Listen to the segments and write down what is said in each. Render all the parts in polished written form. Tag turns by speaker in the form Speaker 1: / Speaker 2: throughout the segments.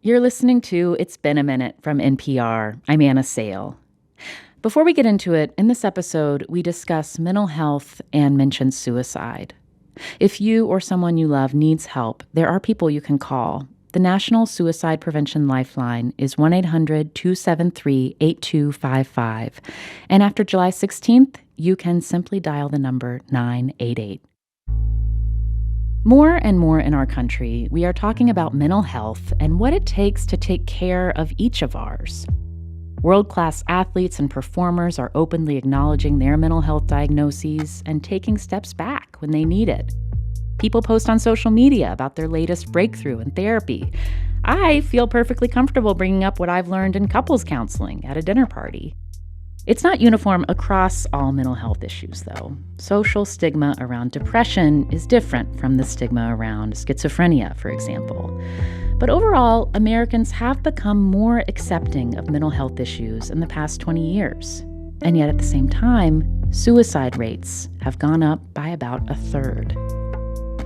Speaker 1: You're listening to It's Been a Minute from NPR. I'm Anna Sale. Before we get into it, in this episode, we discuss mental health and mention suicide. If you or someone you love needs help, there are people you can call. The National Suicide Prevention Lifeline is 1-800-273-8255. And after July 16th, you can simply dial the number 988. More and more in our country, we are talking about mental health and what it takes to take care of each of ours. World-class athletes and performers are openly acknowledging their mental health diagnoses and taking steps back when they need it. People post on social media about their latest breakthrough in therapy. I feel perfectly comfortable bringing up what I've learned in couples counseling at a dinner party. It's not uniform across all mental health issues, though. Social stigma around depression is different from the stigma around schizophrenia, for example. But overall, Americans have become more accepting of mental health issues in the past 20 years. And yet at the same time, suicide rates have gone up by about a third.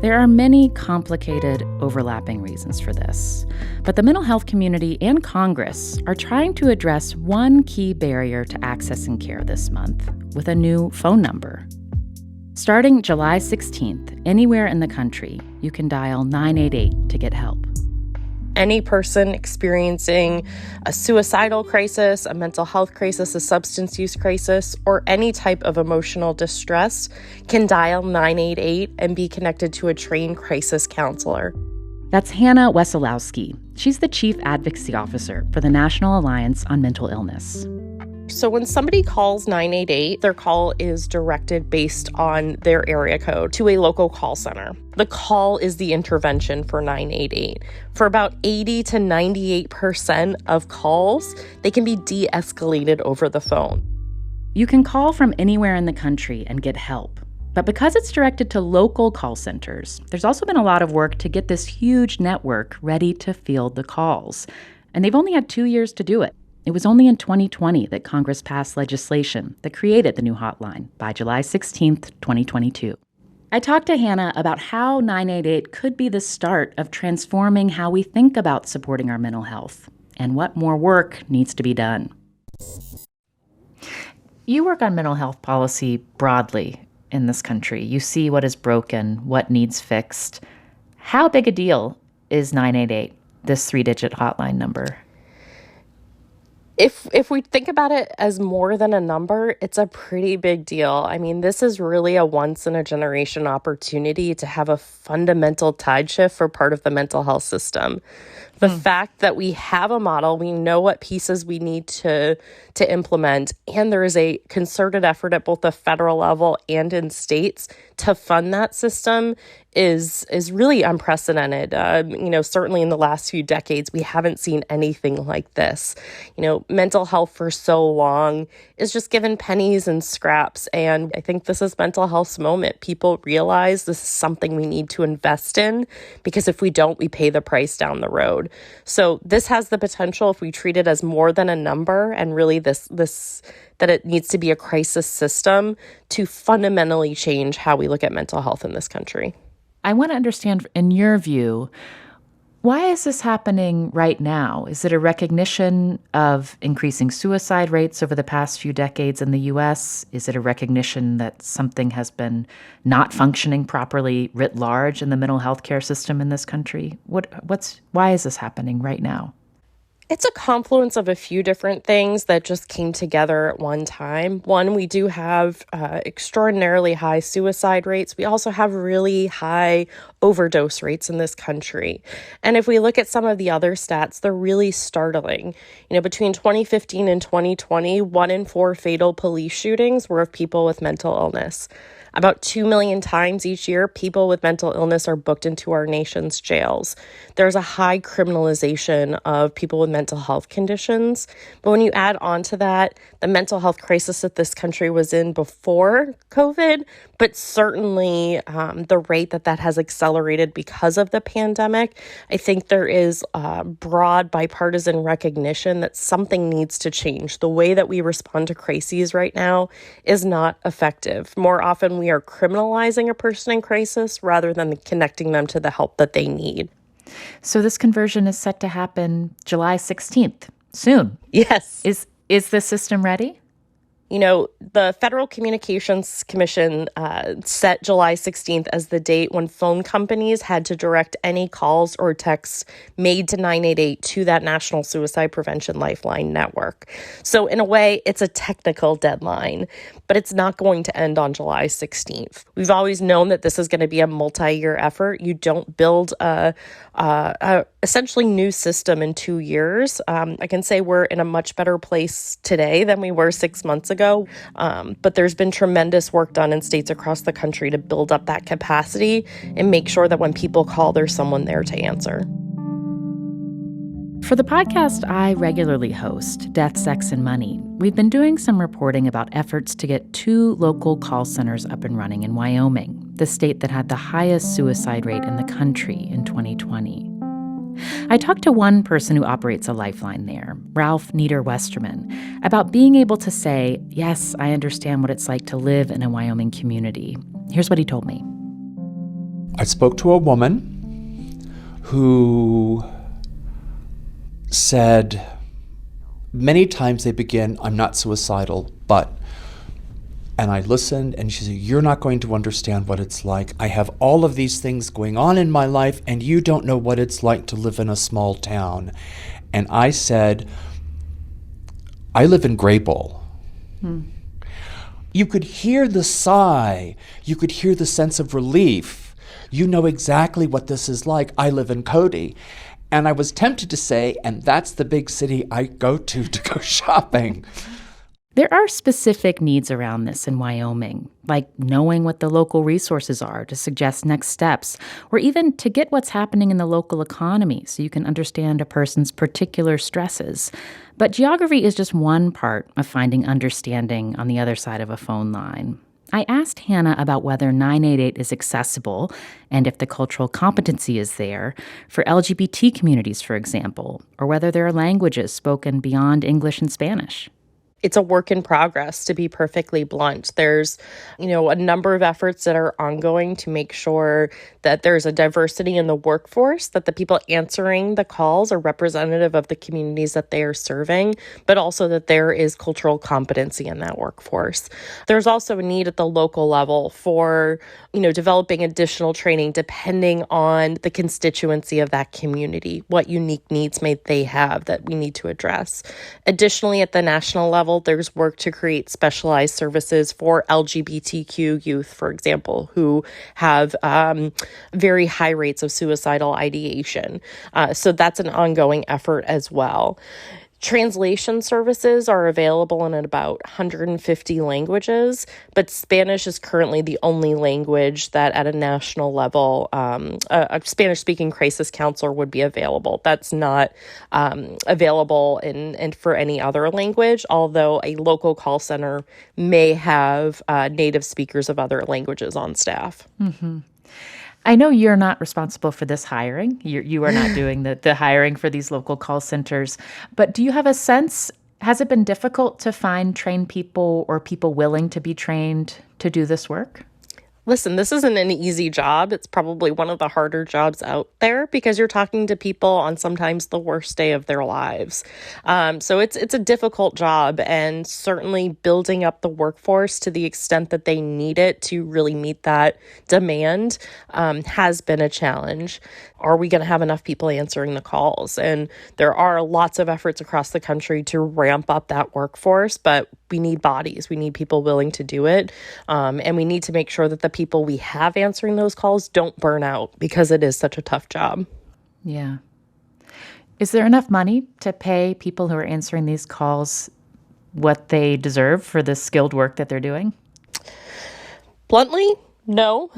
Speaker 1: There are many complicated, overlapping reasons for this, but the mental health community and Congress are trying to address one key barrier to accessing care this month with a new phone number. Starting July 16th, anywhere in the country, you can dial 988 to get help.
Speaker 2: Any person experiencing a suicidal crisis, a mental health crisis, a substance use crisis, or any type of emotional distress can dial 988 and be connected to a trained crisis counselor.
Speaker 1: That's Hannah Wesolowski. She's the Chief Advocacy Officer for the National Alliance on Mental Illness.
Speaker 2: So when somebody calls 988, their call is directed based on their area code to a local call center. The call is the intervention for 988. For about 80 to 98% of calls, they can be de-escalated over the phone.
Speaker 1: You can call from anywhere in the country and get help. But because it's directed to local call centers, there's also been a lot of work to get this huge network ready to field the calls. And they've only had 2 years to do it. It was only in 2020 that Congress passed legislation that created the new hotline by July 16th, 2022. I talked to Hannah about how 988 could be the start of transforming how we think about supporting our mental health and what more work needs to be done. You work on mental health policy broadly in this country. You see what is broken, what needs fixed. How big a deal is 988, this 3-digit hotline number?
Speaker 2: If we think about it as more than a number, it's a pretty big deal. I mean, this is really a once-in-a-generation opportunity to have a fundamental tide shift for part of the mental health system. The fact that we have a model, we know what pieces we need to implement, and there is a concerted effort at both the federal level and in states to fund that system is really unprecedented. Certainly in the last few decades, we haven't seen anything like this. Mental health for so long is just given pennies and scraps, and I think this is mental health's moment. People realize this is something we need to invest in, because if we don't, we pay the price down the road. So this has the potential, if we treat it as more than a number and really this that it needs to be a crisis system, to fundamentally change how we look at mental health in this country.
Speaker 1: I want to understand, in your view, why is this happening right now? Is it a recognition of increasing suicide rates over the past few decades in the U.S.? Is it a recognition that something has been not functioning properly writ large in the mental health care system in this country? Why is this happening right now?
Speaker 2: It's a confluence of a few different things that just came together at one time. One, we do have extraordinarily high suicide rates. We also have really high overdose rates in this country. And if we look at some of the other stats, they're really startling. Between 2015 and 2020, 1 in 4 fatal police shootings were of people with mental illness. About 2 million times each year, people with mental illness are booked into our nation's jails. There's a high criminalization of people with mental health conditions. But when you add on to that, the mental health crisis that this country was in before COVID, but certainly the rate that has accelerated because of the pandemic, I think there is broad bipartisan recognition that something needs to change. The way that we respond to crises right now is not effective. More often, we are criminalizing a person in crisis rather than connecting them to the help that they need.
Speaker 1: So this conversion is set to happen July 16th, soon.
Speaker 2: Yes.
Speaker 1: Is the system ready?
Speaker 2: You know, the Federal Communications Commission set July 16th as the date when phone companies had to direct any calls or texts made to 988 to that National Suicide Prevention Lifeline network. So in a way, it's a technical deadline, but it's not going to end on July 16th. We've always known that this is going to be a multi-year effort. You don't build a essentially new system in 2 years. I can say we're in a much better place today than we were 6 months ago, but there's been tremendous work done in states across the country to build up that capacity and make sure that when people call, there's someone there to answer.
Speaker 1: For the podcast I regularly host, Death, Sex, and Money, we've been doing some reporting about efforts to get 2 local call centers up and running in Wyoming, the state that had the highest suicide rate in the country in 2020. I talked to one person who operates a lifeline there, Ralph Nieder-Westerman, about being able to say, yes, I understand what it's like to live in a Wyoming community. Here's what he told me.
Speaker 3: I spoke to a woman who said many times they begin, I'm not suicidal, but, and I listened and she said, you're not going to understand what it's like. I have all of these things going on in my life and you don't know what it's like to live in a small town. And I said, I live in Graybull. You could hear the sigh. You could hear the sense of relief. You know exactly what this is like. I live in Cody. And I was tempted to say, and that's the big city I go to go shopping.
Speaker 1: There are specific needs around this in Wyoming, like knowing what the local resources are to suggest next steps, or even to get what's happening in the local economy so you can understand a person's particular stresses. But geography is just one part of finding understanding on the other side of a phone line. I asked Hannah about whether 988 is accessible and if the cultural competency is there for LGBT communities, for example, or whether there are languages spoken beyond English and Spanish.
Speaker 2: It's a work in progress, to be perfectly blunt. There's, a number of efforts that are ongoing to make sure that there's a diversity in the workforce, that the people answering the calls are representative of the communities that they are serving, but also that there is cultural competency in that workforce. There's also a need at the local level for, developing additional training depending on the constituency of that community. What unique needs may they have that we need to address? Additionally, at the national level, there's work to create specialized services for LGBTQ youth, for example, who have very high rates of suicidal ideation. So that's an ongoing effort as well. Translation services are available in about 150 languages, but Spanish is currently the only language that at a national level, a Spanish-speaking crisis counselor would be available. That's not available in for any other language, although a local call center may have native speakers of other languages on staff.
Speaker 1: Mm-hmm. I know you're not responsible for this hiring. You are not doing the hiring for these local call centers. But do you have a sense, has it been difficult to find trained people or people willing to be trained to do this work?
Speaker 2: Listen, this isn't an easy job. It's probably one of the harder jobs out there because you're talking to people on sometimes the worst day of their lives. So it's a difficult job, and certainly building up the workforce to the extent that they need it to really meet that demand has been a challenge. Are we going to have enough people answering the calls? And there are lots of efforts across the country to ramp up that workforce, but we need bodies. We need people willing to do it. And we need to make sure that the people we have answering those calls don't burn out because it is such a tough job.
Speaker 1: Yeah. Is there enough money to pay people who are answering these calls what they deserve for the skilled work that they're doing?
Speaker 2: Bluntly, no.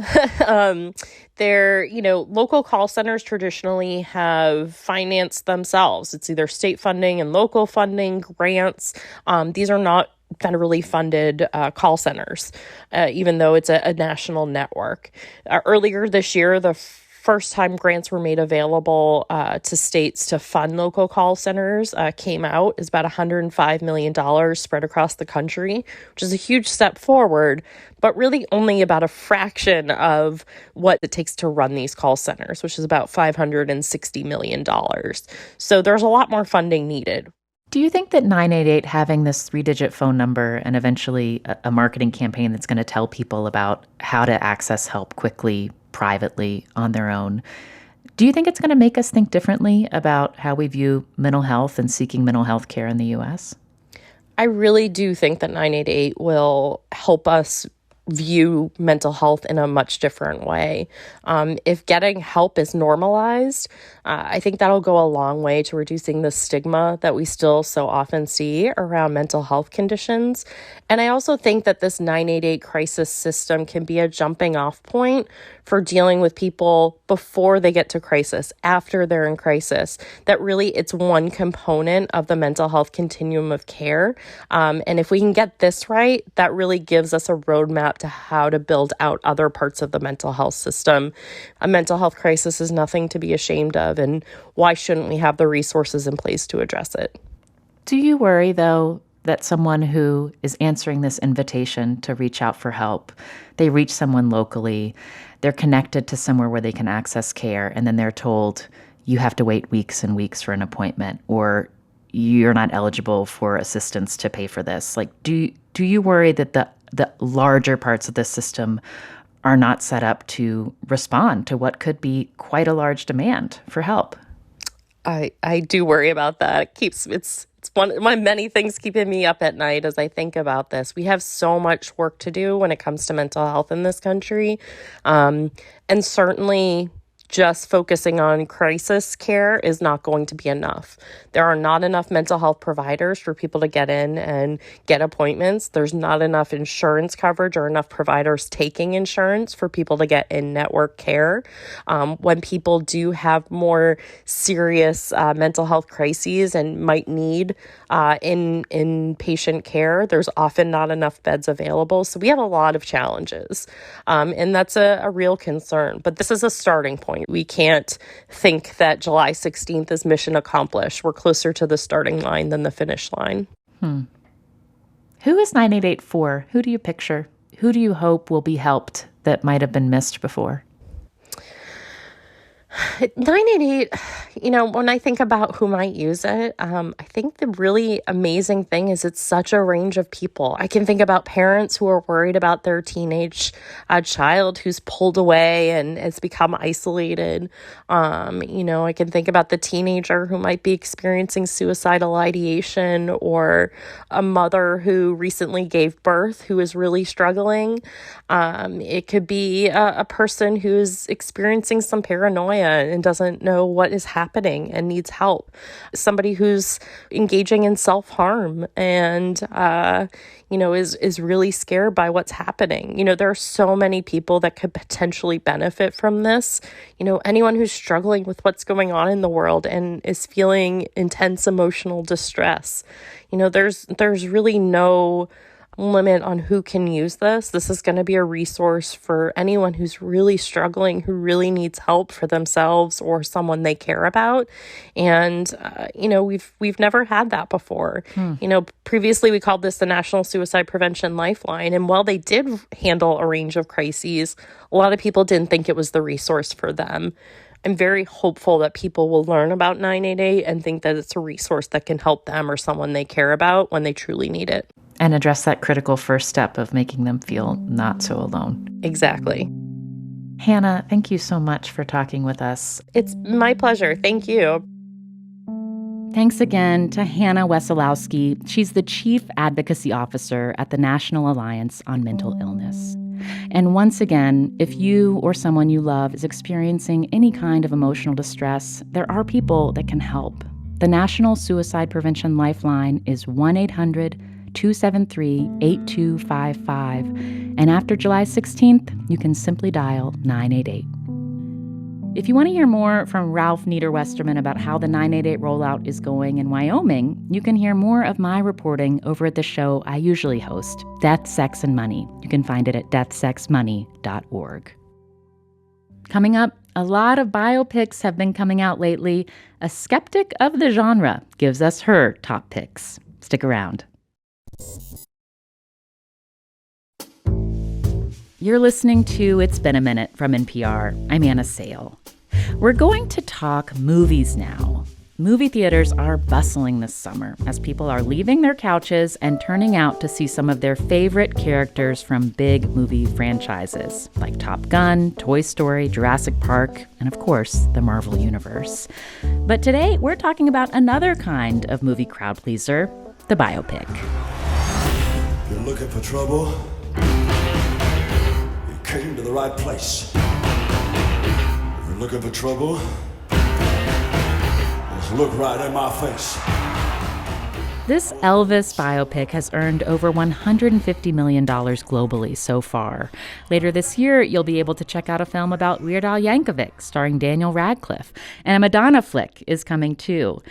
Speaker 2: Local call centers traditionally have financed themselves. It's either state funding and local funding, grants. These are not federally funded call centers, even though it's a national network. Earlier this year, the first time grants were made available to states to fund local call centers came out is about $105 million spread across the country, which is a huge step forward, but really only about a fraction of what it takes to run these call centers, which is about $560 million. So there's a lot more funding needed.
Speaker 1: Do you think that 988 having this 3-digit phone number and eventually a marketing campaign that's going to tell people about how to access help quickly, privately, on their own, do you think it's going to make us think differently about how we view mental health and seeking mental health care in the U.S.?
Speaker 2: I really do think that 988 will help us view mental health in a much different way. If getting help is normalized, I think that'll go a long way to reducing the stigma that we still so often see around mental health conditions. And I also think that this 988 crisis system can be a jumping off point for dealing with people before they get to crisis, after they're in crisis, that really it's one component of the mental health continuum of care. And if we can get this right, that really gives us a roadmap to how to build out other parts of the mental health system. A mental health crisis is nothing to be ashamed of, and why shouldn't we have the resources in place to address it?
Speaker 1: Do you worry, though, that someone who is answering this invitation to reach out for help, they reach someone locally, they're connected to somewhere where they can access care, and then they're told, you have to wait weeks and weeks for an appointment, or you're not eligible for assistance to pay for this? Like, do you worry that the larger parts of the system are not set up to respond to what could be quite a large demand for help?
Speaker 2: I do worry about that. It's one of many things keeping me up at night as I think about this. We have so much work to do when it comes to mental health in this country. And certainly just focusing on crisis care is not going to be enough. There are not enough mental health providers for people to get in and get appointments. There's not enough insurance coverage or enough providers taking insurance for people to get in-network care. When people do have more serious mental health crises and might need in-patient care, there's often not enough beds available. So we have a lot of challenges, and that's a real concern. But this is a starting point. We can't think that July 16th is mission accomplished. We're closer to the starting line than the finish line.
Speaker 1: Who is 988 for? Who do you picture? Who do you hope will be helped that might have been missed before?
Speaker 2: 988, when I think about who might use it, I think the really amazing thing is it's such a range of people. I can think about parents who are worried about their teenage child who's pulled away and has become isolated. I can think about the teenager who might be experiencing suicidal ideation, or a mother who recently gave birth who is really struggling. It could be a person who's experiencing some paranoia and doesn't know what is happening and needs help. Somebody who's engaging in self-harm and, is really scared by what's happening. There are so many people that could potentially benefit from this. Anyone who's struggling with what's going on in the world and is feeling intense emotional distress. There's really no limit on who can use this. This is going to be a resource for anyone who's really struggling, who really needs help for themselves or someone they care about. And, we've never had that before. Previously we called this the National Suicide Prevention Lifeline. And while they did handle a range of crises, a lot of people didn't think it was the resource for them. I'm very hopeful that people will learn about 988 and think that it's a resource that can help them or someone they care about when they truly need it.
Speaker 1: And address that critical first step of making them feel not so alone.
Speaker 2: Exactly.
Speaker 1: Hannah, thank you so much for talking with us.
Speaker 2: It's my pleasure. Thank you.
Speaker 1: Thanks again to Hannah Wesolowski. She's the Chief Advocacy Officer at the National Alliance on Mental Illness. And once again, if you or someone you love is experiencing any kind of emotional distress, there are people that can help. The National Suicide Prevention Lifeline is 1-800-273-8255. And after July 16th, you can simply dial 988. If you want to hear more from Ralph Niederwesterman about how the 988 rollout is going in Wyoming, you can hear more of my reporting over at the show I usually host, Death, Sex, and Money. You can find it at deathsexmoney.org. Coming up, A lot of biopics have been coming out lately. A skeptic of the genre gives us her top picks. Stick around. You're listening to It's Been a Minute from NPR. I'm Anna Sale. We're going to talk movies now. Movie theaters are bustling this summer as people are leaving their couches and turning out to see some of their favorite characters from big movie franchises like Top Gun, Toy Story, Jurassic Park, and of course, the Marvel Universe. But today, we're talking about another kind of movie crowd pleaser, the biopic.
Speaker 4: You're looking for trouble? You came to the right place. If you're looking for trouble, look right in my face.
Speaker 1: This Elvis biopic has earned over $150 million globally so far. Later this year, you'll be able to check out a film about Weird Al Yankovic starring Daniel Radcliffe. And a Madonna flick is coming too.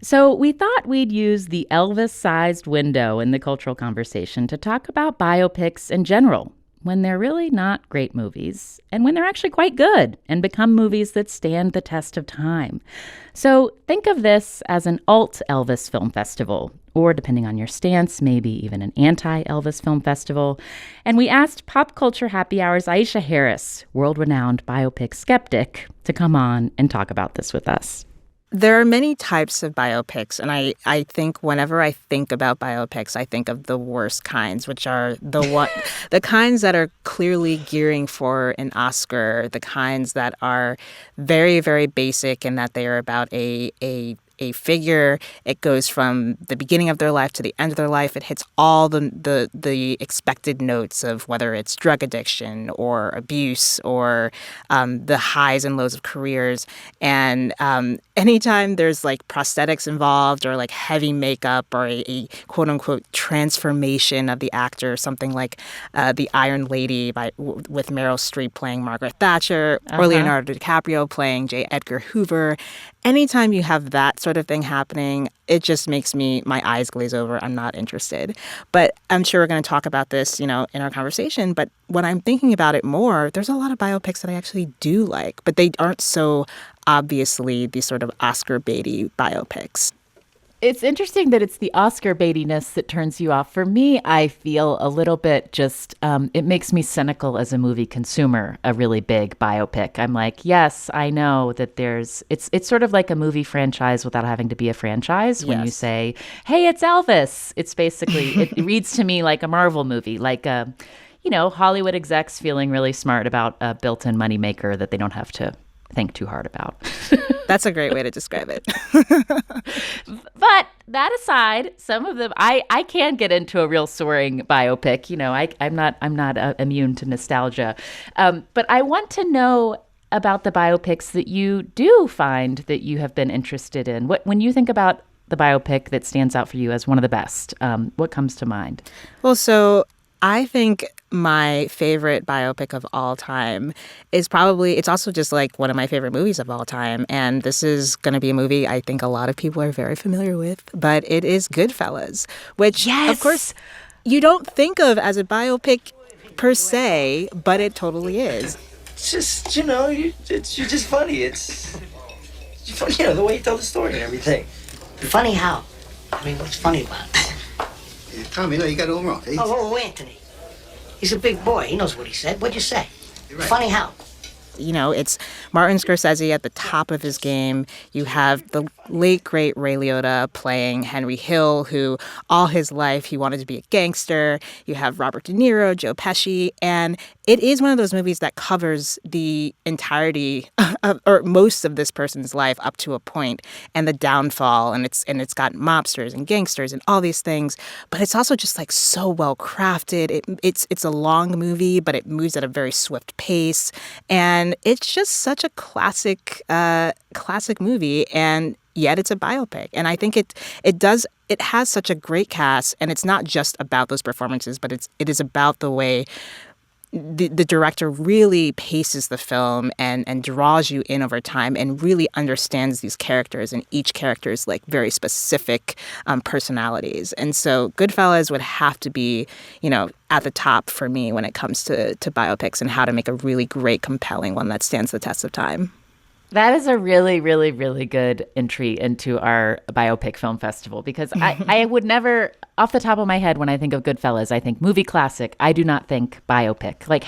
Speaker 1: So we thought we'd use the Elvis-sized window in the cultural conversation to talk about biopics in general, when they're really not great movies, and when they're actually quite good and become movies that stand the test of time. So think of this as an alt-Elvis film festival, or depending on your stance, maybe even an anti-Elvis film festival. And we asked Pop Culture Happy Hour's Aisha Harris, world-renowned biopic skeptic, to come on and talk about this with us.
Speaker 5: There are many types of biopics, and I think whenever I think about biopics, I think of the worst kinds, which are the kinds that are clearly gearing for an Oscar, the kinds that are very, very basic in that they are about a figure. It goes from the beginning of their life to the end of their life. It hits all the expected notes of whether it's drug addiction or abuse or the highs and lows of careers. And anytime there's like prosthetics involved or like heavy makeup or a quote unquote transformation of the actor, something like The Iron Lady with Meryl Streep playing Margaret Thatcher or Leonardo DiCaprio playing J. Edgar Hoover. Anytime you have that sort of thing happening, it just makes my eyes glaze over. I'm not interested. But I'm sure we're going to talk about this, in our conversation. But when I'm thinking about it more, there's a lot of biopics that I actually do like, but they aren't so obviously these sort of Oscar baity biopics.
Speaker 1: It's interesting that it's the Oscar baitiness that turns you off. For me, I feel a little bit just, it makes me cynical as a movie consumer, a really big biopic. I'm like, yes, I know that it's sort of like a movie franchise without having to be a franchise. When you say, hey, it's Elvis, it's basically, it reads to me like a Marvel movie, like Hollywood execs feeling really smart about a built-in moneymaker that they don't have to think too hard about.
Speaker 5: That's a great way to describe it.
Speaker 1: But that aside, some of them, I can get into a real soaring biopic. I'm not immune to nostalgia. But I want to know about the biopics that you do find that you have been interested in. When you think about the biopic that stands out for you as one of the best, what comes to mind?
Speaker 5: Well, so I think my favorite biopic of all time is it's also just like one of my favorite movies of all time. And this is going to be a movie I think a lot of people are very familiar with, but it is Goodfellas, which, of course, you don't think of as a biopic per se, but it totally is.
Speaker 6: It's just, you're just funny. It's funny, the way you tell the story and everything.
Speaker 7: Funny how? I mean, what's funny about it?
Speaker 8: Tommy, you got it all wrong.
Speaker 7: Oh, Anthony. He's a big boy. He knows what he said. What'd you say?
Speaker 8: You're right.
Speaker 7: Funny how?
Speaker 5: It's Martin Scorsese at the top of his game. You have the late, great Ray Liotta playing Henry Hill, who all his life he wanted to be a gangster. You have Robert De Niro, Joe Pesci, and it is one of those movies that covers the entirety or most of this person's life up to a point and the downfall. And it's got mobsters and gangsters and all these things. But it's also just like so well crafted. It's a long movie, but it moves at a very swift pace. And it's just such a classic movie, and yet it's a biopic. And I think it has such a great cast, and it's not just about those performances, but it is about the way the director really paces the film and draws you in over time and really understands these characters and each character's like very specific personalities. And so Goodfellas would have to be, at the top for me when it comes to biopics and how to make a really great, compelling one that stands the test of time.
Speaker 1: That is a really, really, really good entry into our biopic film festival because I would never, off the top of my head, when I think of Goodfellas, I think movie classic. I do not think biopic. Like,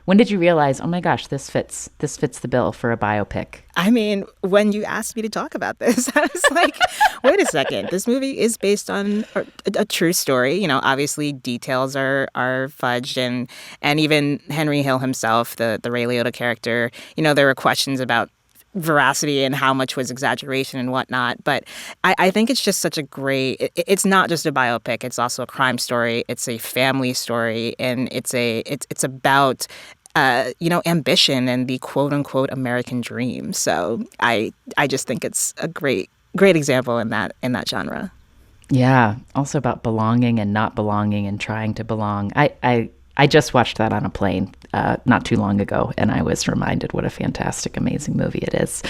Speaker 1: when did you realize, oh my gosh, this fits the bill for a biopic?
Speaker 5: I mean, when you asked me to talk about this, I was like, wait a second. This movie is based on a true story. Obviously details are fudged and even Henry Hill himself, the Ray Liotta character, there were questions about veracity and how much was exaggeration and whatnot. But I think it's just such a great, it's not just a biopic. It's also a crime story. It's a family story. And it's about ambition and the quote unquote American dream. So I just think it's a great example in that genre.
Speaker 1: Yeah. Also about belonging and not belonging and trying to belong. I just watched that on a plane not too long ago, and I was reminded what a fantastic, amazing movie it is.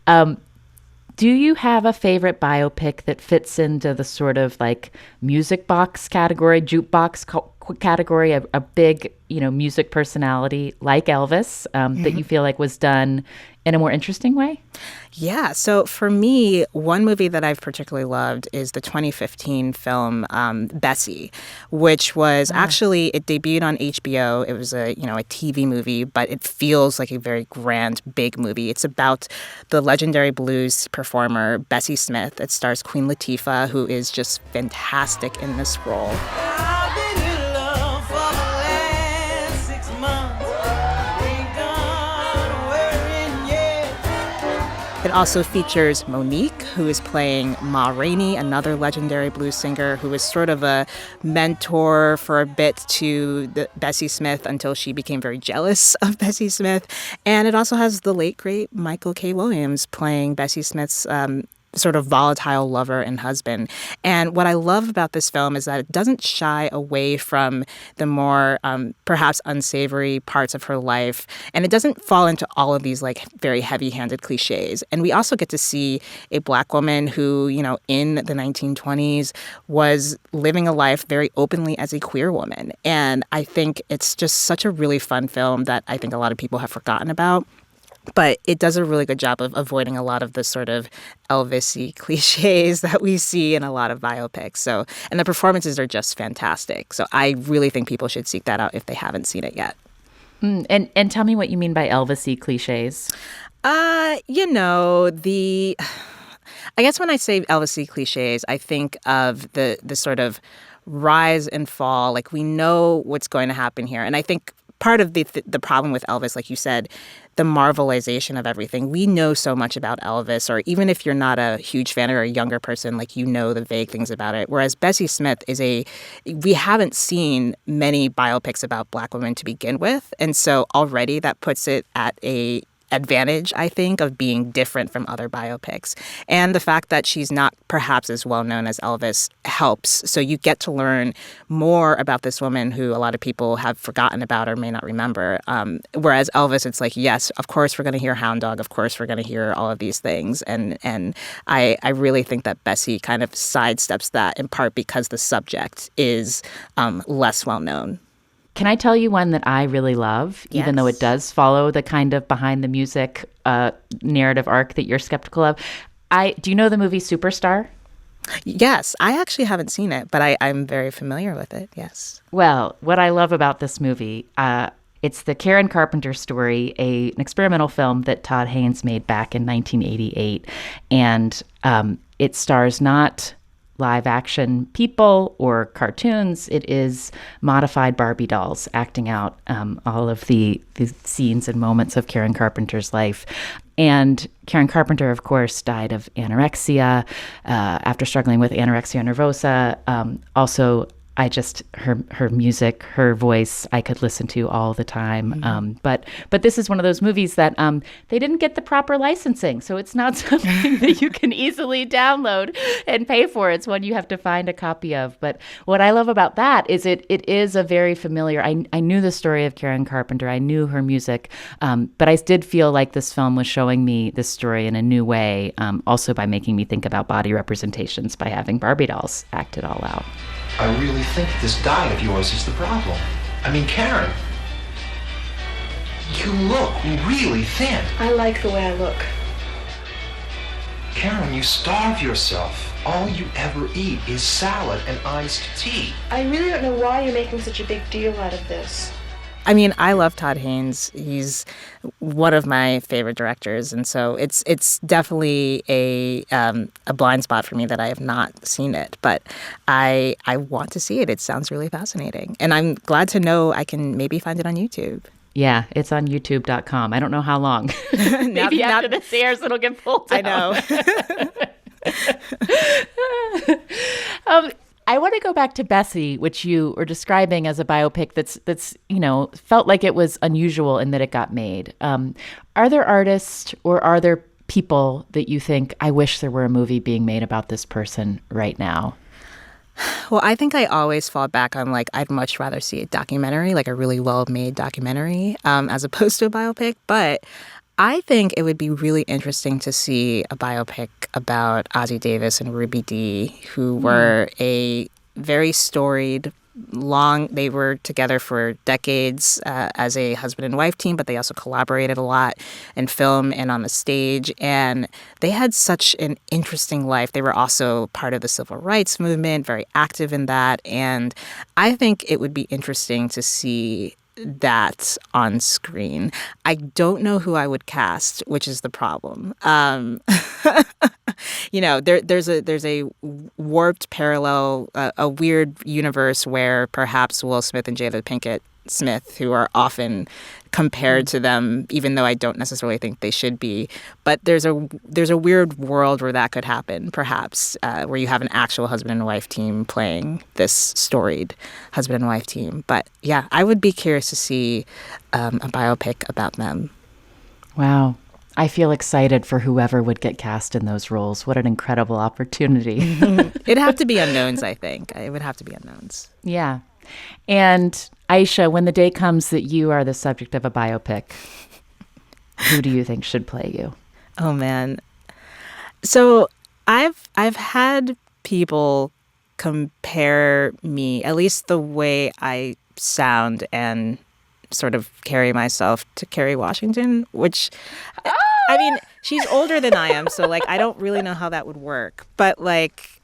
Speaker 1: Do you have a favorite biopic that fits into the sort of like music box category, jukebox category, a big, music personality like Elvis that you feel like was done in a more interesting way?
Speaker 5: Yeah. So for me, one movie that I've particularly loved is the 2015 film Bessie, which was actually, it debuted on HBO. It was a TV movie, but it feels like a very grand, big movie. It's about the legendary blues performer Bessie Smith. It stars Queen Latifah, who is just fantastic in this role. It also features Monique, who is playing Ma Rainey, another legendary blues singer who was sort of a mentor for a bit to Bessie Smith until she became very jealous of Bessie Smith. And it also has the late, great Michael K. Williams playing Bessie Smith's sort of volatile lover and husband. And what I love about this film is that it doesn't shy away from the more perhaps unsavory parts of her life. And it doesn't fall into all of these like very heavy-handed cliches. And we also get to see a Black woman who, in the 1920s was living a life very openly as a queer woman. And I think it's just such a really fun film that I think a lot of people have forgotten about. But it does a really good job of avoiding a lot of the sort of Elvis-y cliches that we see in a lot of biopics. So, and the performances are just fantastic. So I really think people should seek that out if they haven't seen it yet.
Speaker 1: And tell me what you mean by Elvis-y cliches.
Speaker 5: I guess when I say Elvis-y cliches, I think of the sort of rise and fall. Like, we know what's going to happen here. And I think part of the problem with Elvis, like you said, the marvelization of everything. We know so much about Elvis, or even if you're not a huge fan or a younger person, like the vague things about it. Whereas Bessie Smith we haven't seen many biopics about Black women to begin with. And so already that puts it at a advantage, I think, of being different from other biopics. And the fact that she's not perhaps as well known as Elvis helps. So you get to learn more about this woman who a lot of people have forgotten about or may not remember. Whereas Elvis, it's like, yes, of course we're going to hear Hound Dog. Of course we're going to hear all of these things. And I really think that Bessie kind of sidesteps that in part because the subject is less well known.
Speaker 1: Can I tell you one that I really love, even though it does follow the kind of behind the music narrative arc that you're skeptical of? Do you know the movie Superstar?
Speaker 5: Yes, I actually haven't seen it, but I'm very familiar with it, yes.
Speaker 1: Well, what I love about this movie, it's the Karen Carpenter story, an experimental film that Todd Haynes made back in 1988. And it stars not live action people or cartoons. It is modified Barbie dolls acting out all of the scenes and moments of Karen Carpenter's life. And Karen Carpenter, of course, died of anorexia after struggling with anorexia nervosa. Also her music, her voice, I could listen to all the time. But this is one of those movies that they didn't get the proper licensing, so it's not something that you can easily download and pay for. It's one you have to find a copy of. But what I love about that is it is a very familiar. I knew the story of Karen Carpenter. I knew her music, but I did feel like this film was showing me this story in a new way, also by making me think about body representations by having Barbie dolls act it all out.
Speaker 9: I really think this diet of yours is the problem. I mean, Karen, you look really thin.
Speaker 2: I like the way I look.
Speaker 9: Karen, you starve yourself. All you ever eat is salad and iced tea.
Speaker 2: I really don't know why you're making such a big deal out of this.
Speaker 5: I mean, I love Todd Haynes. He's one of my favorite directors, and so it's definitely a blind spot for me that I have not seen it. But I want to see it. It sounds really fascinating, and I'm glad to know I can maybe find it on YouTube.
Speaker 1: Yeah, it's on youtube.com. I don't know how long. Maybe after this airs, it'll get pulled down.
Speaker 5: I know.
Speaker 1: I want to go back to Bessie, which you were describing as a biopic that's felt like it was unusual in that it got made. Are there artists or are there people that you think, I wish there were a movie being made about this person right now?
Speaker 5: Well, I think I always fall back on, I'd much rather see a documentary, like a really well-made documentary, as opposed to a biopic. But I think it would be really interesting to see a biopic about Ozzie Davis and Ruby Dee, who were a very storied, they were together for decades as a husband and wife team, but they also collaborated a lot in film and on the stage. And they had such an interesting life. They were also part of the civil rights movement, very active in that. And I think it would be interesting to see that on screen. I don't know who I would cast, which is the problem. There's a warped parallel, a weird universe where perhaps Will Smith and Jada Pinkett Smith, who are often compared to them, even though I don't necessarily think they should be. But there's a weird world where that could happen, perhaps, where you have an actual husband and wife team playing this storied husband and wife team. But yeah, I would be curious to see a biopic about them.
Speaker 1: Wow. I feel excited for whoever would get cast in those roles. What an incredible opportunity.
Speaker 5: It'd have to be unknowns, I think. It would have to be unknowns.
Speaker 1: Yeah. And Aisha, when the day comes that you are the subject of a biopic, who do you think should play you?
Speaker 5: Oh, man. So I've had people compare me, at least the way I sound and sort of carry myself, to Kerry Washington, which, I mean, she's older than I am, so, I don't really know how that would work. But,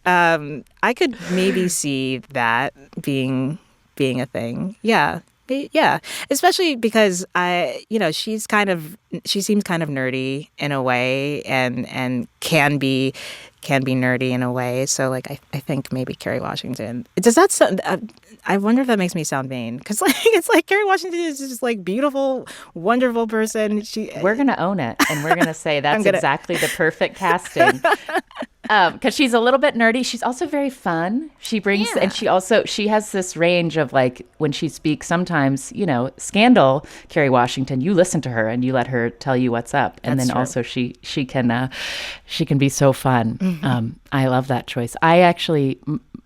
Speaker 5: I could maybe see that being a thing. Yeah. Yeah. Especially because she seems kind of nerdy in a way and can be nerdy in a way. So I think maybe Kerry Washington. Does that sound, I wonder if that makes me sound vain, because it's Kerry Washington is just beautiful, wonderful person.
Speaker 1: We're gonna own it, and we're gonna say that's exactly the perfect casting. Because she's a little bit nerdy. She's also very fun. She brings, and she has this range of when she speaks, sometimes, Scandal, Kerry Washington, you listen to her and you let her tell you what's up. And
Speaker 5: That's
Speaker 1: then
Speaker 5: true.
Speaker 1: also she can be so fun.
Speaker 5: Mm-hmm.
Speaker 1: I love that choice. I actually,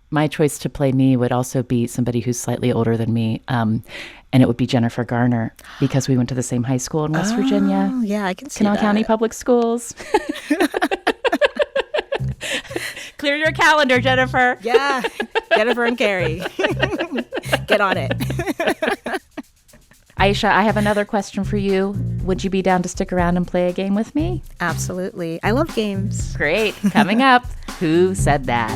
Speaker 1: my choice to play me would also be somebody who's slightly older than me. And it would be Jennifer Garner, because we went to the same high school in West Virginia.
Speaker 5: Yeah, I can see
Speaker 1: Kanawha
Speaker 5: that.
Speaker 1: County Public Schools. Clear your calendar, Jennifer.
Speaker 5: Yeah, Jennifer and Kerry. Get on it.
Speaker 1: Aisha, I have another question for you. Would you be down to stick around and play a game with me?
Speaker 5: Absolutely. I love games.
Speaker 1: Great. Coming up, Who Said That?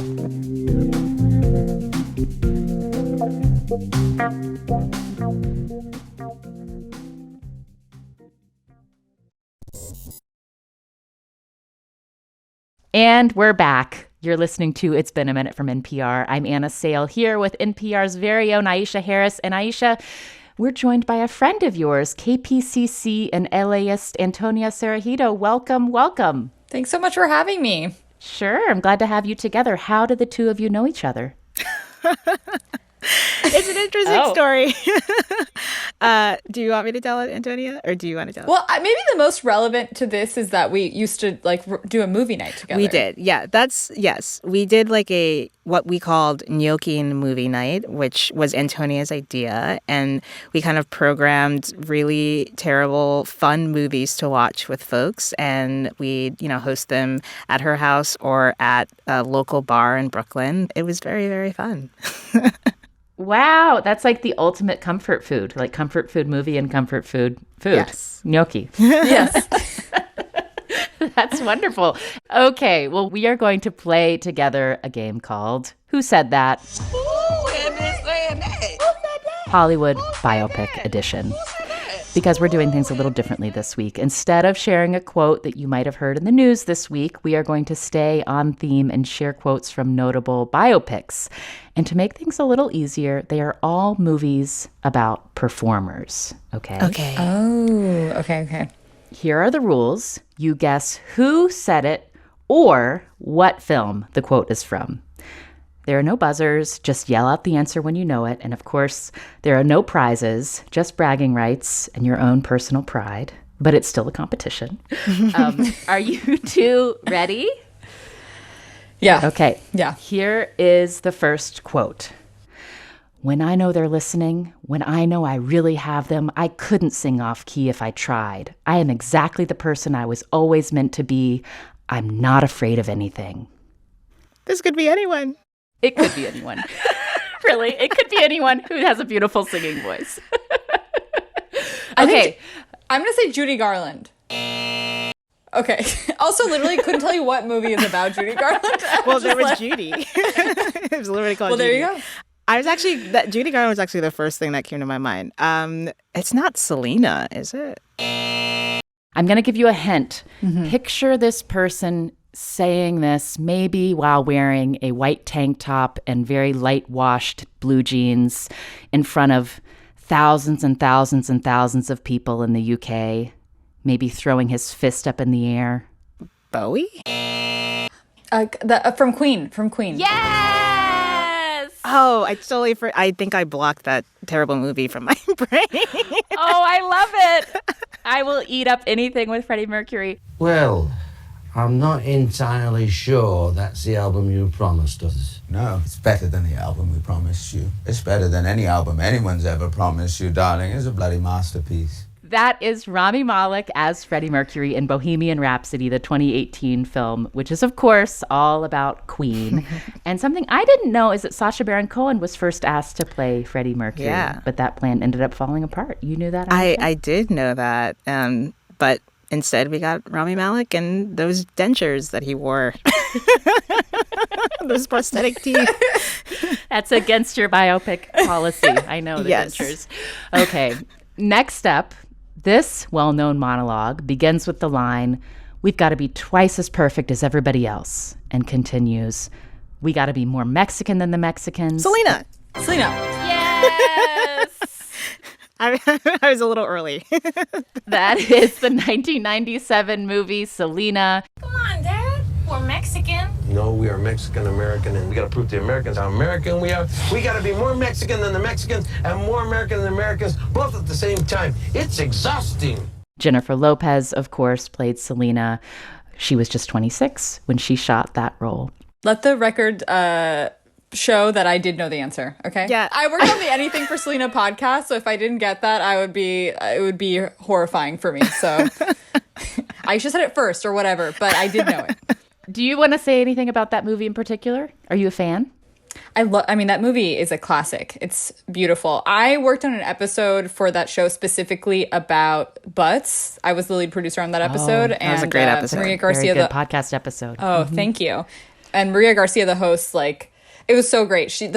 Speaker 1: And we're back. You're listening to It's Been a Minute from NPR. I'm Anna Sale here with NPR's very own Aisha Harris. And Aisha, we're joined by a friend of yours, KPCC and LAist Antonia Cereijido. Welcome, welcome.
Speaker 10: Thanks so much for having me.
Speaker 1: Sure, I'm glad to have you together. How did the two of you know each other?
Speaker 5: It's an interesting story. Do you want me to tell it, Antonia, or do you want to tell it?
Speaker 10: Well, maybe the most relevant to this is that we used to do a movie night together.
Speaker 5: We did. Yeah, yes. We did what we called Gnocchi movie night, which was Antonia's idea. And we kind of programmed really terrible, fun movies to watch with folks. And we'd, host them at her house or at a local bar in Brooklyn. It was very, very fun.
Speaker 1: Wow, that's like the ultimate comfort food, like comfort food movie and comfort food.
Speaker 5: Yes.
Speaker 1: Gnocchi.
Speaker 10: Yes.
Speaker 1: That's wonderful. Okay, well, we are going to play together a game called Who Said That? Hollywood Biopic Edition. Because we're doing things a little differently this week. Instead of sharing a quote that you might have heard in the news this week, we are going to stay on theme and share quotes from notable biopics. And to make things a little easier, they are all movies about performers. Okay?
Speaker 5: Okay.
Speaker 10: Oh, okay.
Speaker 1: Here are the rules. You guess who said it or what film the quote is from. There are no buzzers. Just yell out the answer when you know it. And of course, there are no prizes, just bragging rights and your own personal pride. But it's still a competition. Are you two ready?
Speaker 10: Yeah.
Speaker 1: Okay.
Speaker 10: Yeah.
Speaker 1: Here is the first quote. When I know they're listening, when I know I really have them, I couldn't sing off key if I tried. I am exactly the person I was always meant to be. I'm not afraid of anything.
Speaker 5: This could be anyone.
Speaker 1: It could be anyone. Really, it could be anyone who has a beautiful singing voice. Okay.
Speaker 10: I'm going to say Judy Garland. Okay. Also, literally couldn't tell you what movie is about Judy Garland.
Speaker 5: Well, there was Judy. It was literally called Judy.
Speaker 10: Well, there you go.
Speaker 5: Judy Garland was actually the first thing that came to my mind. It's not Selena, is it?
Speaker 1: I'm going to give you a hint.
Speaker 10: Mm-hmm.
Speaker 1: Picture this person saying this maybe while wearing a white tank top and very light washed blue jeans in front of thousands and thousands and thousands of people in the UK, maybe throwing his fist up in the air.
Speaker 5: Bowie?
Speaker 10: From Queen.
Speaker 1: Yes!
Speaker 5: Oh, I think I blocked that terrible movie from my brain.
Speaker 1: Oh, I love it. I will eat up anything with Freddie Mercury.
Speaker 11: Well, I'm not entirely sure that's the album you promised us.
Speaker 12: No, it's better than the album we promised you. It's better than any album anyone's ever promised you, darling. It's a bloody masterpiece.
Speaker 1: That is Rami Malek as Freddie Mercury in Bohemian Rhapsody, the 2018 film, which is, of course, all about Queen. And something I didn't know is that Sacha Baron Cohen was first asked to play Freddie Mercury, but that plan ended up falling apart. You knew that?
Speaker 5: I did know that, but instead we got Rami Malek and those dentures that he wore. Those prosthetic teeth.
Speaker 1: That's against your biopic policy. I know the dentures. Okay, next up. This well-known monologue begins with the line, "We've got to be twice as perfect as everybody else," and continues, "We got to be more Mexican than the Mexicans."
Speaker 5: Selena.
Speaker 1: Yes!
Speaker 5: I was a little early.
Speaker 1: That is the 1997 movie Selena.
Speaker 7: Come on, Dad. We're Mexican.
Speaker 11: No, we are Mexican-American, and we got to prove to the Americans how American we are. We got to be more Mexican than the Mexicans and more American than the Americans, both at the same time. It's exhausting.
Speaker 1: Jennifer Lopez, of course, played Selena. She was just 26 when she shot that role.
Speaker 10: Let the record show that I did know the answer, okay?
Speaker 5: Yeah.
Speaker 10: I worked on the Anything for Selena podcast, so if I didn't get that, it would be horrifying for me. So Aisha said it first or whatever, but I did know it.
Speaker 1: Do you want to say anything about that movie in particular? Are you a fan?
Speaker 10: I mean, that movie is a classic. It's beautiful. I worked on an episode for that show specifically about butts. I was the lead producer on that episode.
Speaker 5: That was a great episode.
Speaker 10: Maria Garcia,
Speaker 1: very good podcast episode.
Speaker 10: Oh, thank you. And Maria Garcia, the host, it was so great. She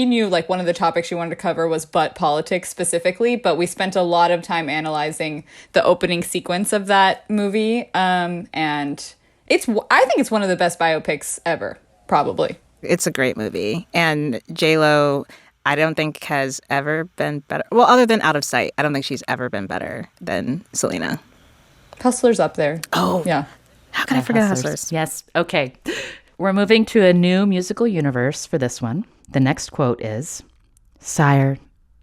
Speaker 10: knew one of the topics she wanted to cover was butt politics specifically, but we spent a lot of time analyzing the opening sequence of that movie. And I think it's one of the best biopics ever, probably.
Speaker 5: It's a great movie. And J-Lo, I don't think has ever been better. Well, other than Out of Sight, I don't think she's ever been better than Selena.
Speaker 10: Hustler's up there.
Speaker 5: Oh.
Speaker 10: Yeah.
Speaker 5: How can I forget Hustlers?
Speaker 1: Yes. Okay. We're moving to a new musical universe for this one. The next quote is, Sire,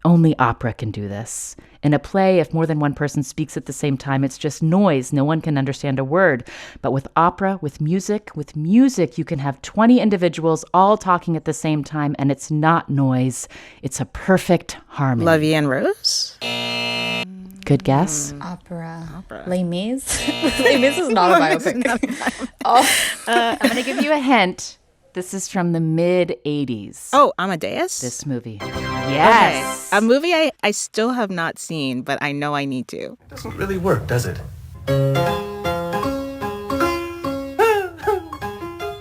Speaker 1: only opera can do this. In a play, if more than one person speaks at the same time, it's just noise. No one can understand a word. But with opera, with music, you can have 20 individuals all talking at the same time, and it's not noise. It's a perfect harmony.
Speaker 5: La Vie en Rose?
Speaker 1: Good guess.
Speaker 10: Opera. Les Mis? Les Mis is not a biopic.
Speaker 1: I'm going to give you a hint. This is from the mid-'80s.
Speaker 5: Oh, Amadeus?
Speaker 1: This movie. Yes.
Speaker 5: Okay. A movie I still have not seen, but I know I need to.
Speaker 11: It doesn't really work, does it?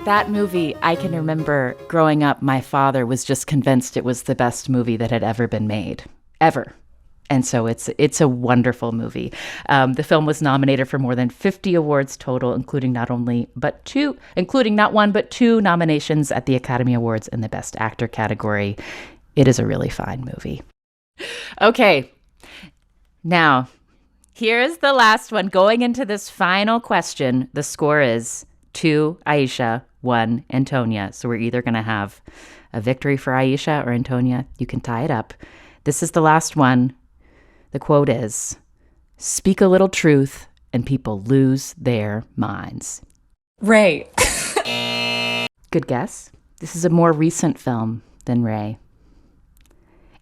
Speaker 1: That movie, I can remember growing up, my father was just convinced it was the best movie that had ever been made. Ever. And so it's a wonderful movie. The film was nominated for more than 50 awards total, including not one but two nominations at the Academy Awards in the Best Actor category. It is a really fine movie. Okay, now here's the last one. Going into this final question, the score is 2 Aisha, 1 Antonia. So we're either going to have a victory for Aisha or Antonia. You can tie it up. This is the last one. The quote is, "Speak a little truth and people lose their minds."
Speaker 10: Ray.
Speaker 1: Good guess. This is a more recent film than Ray.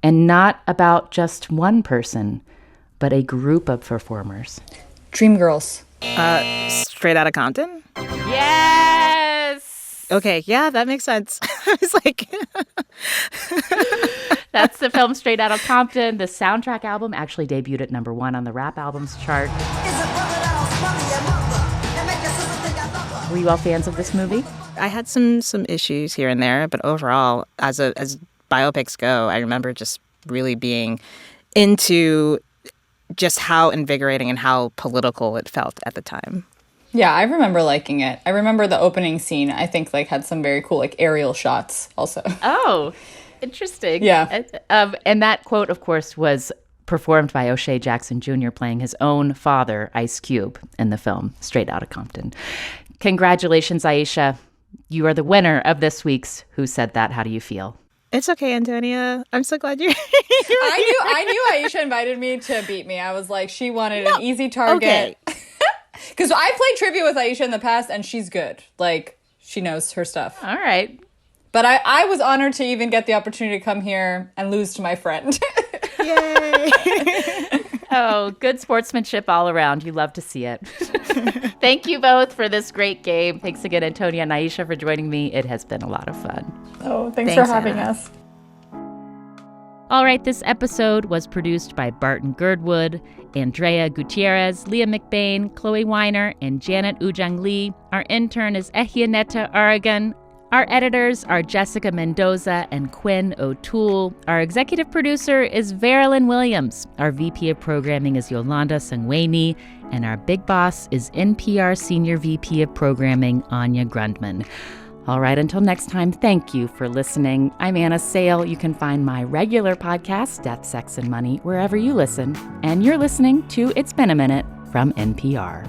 Speaker 1: And not about just one person, but a group of performers.
Speaker 10: Dreamgirls.
Speaker 5: Straight Outta Compton?
Speaker 1: Yes!
Speaker 5: Okay, yeah, that makes sense. I was like...
Speaker 1: That's the film Straight Outta Compton. The soundtrack album actually debuted at #1 on the rap albums chart. Were you all fans of this movie?
Speaker 5: I had some issues here and there, but overall, as biopics go, I remember just really being into just how invigorating and how political it felt at the time.
Speaker 10: Yeah, I remember liking it. I remember the opening scene, I think, had some very cool, aerial shots also.
Speaker 1: Oh, interesting.
Speaker 10: Yeah.
Speaker 1: And that quote, of course, was performed by O'Shea Jackson Jr. playing his own father, Ice Cube, in the film Straight Outta Compton. Congratulations, Aisha. You are the winner of this week's Who Said That? How do you feel?
Speaker 5: It's okay, Antonia. I'm so glad you're here.
Speaker 10: I knew Aisha invited me to beat me. I was like, she wanted an easy target. Because I played trivia with Aisha in the past, and she's good. She knows her stuff.
Speaker 1: All right.
Speaker 10: But I was honored to even get the opportunity to come here and lose to my friend.
Speaker 5: Yay!
Speaker 1: Oh, good sportsmanship all around. You love to see it. Thank you both for this great game. Thanks again, Antonia and Aisha, for joining me. It has been a lot of fun.
Speaker 10: Oh, thanks for having us.
Speaker 1: All right, this episode was produced by Barton Girdwood, Andrea Gutierrez, Leah McBain, Chloe Weiner, and Janet Ujang Lee. Our intern is Ehianeta Aragon. Our editors are Jessica Mendoza and Quinn O'Toole. Our executive producer is Verilyn Williams. Our VP of Programming is Yolanda Sangweni. And our big boss is NPR Senior VP of Programming, Anya Grundman. All right, until next time, thank you for listening. I'm Anna Sale. You can find my regular podcast, Death, Sex, and Money, wherever you listen. And you're listening to It's Been a Minute from NPR.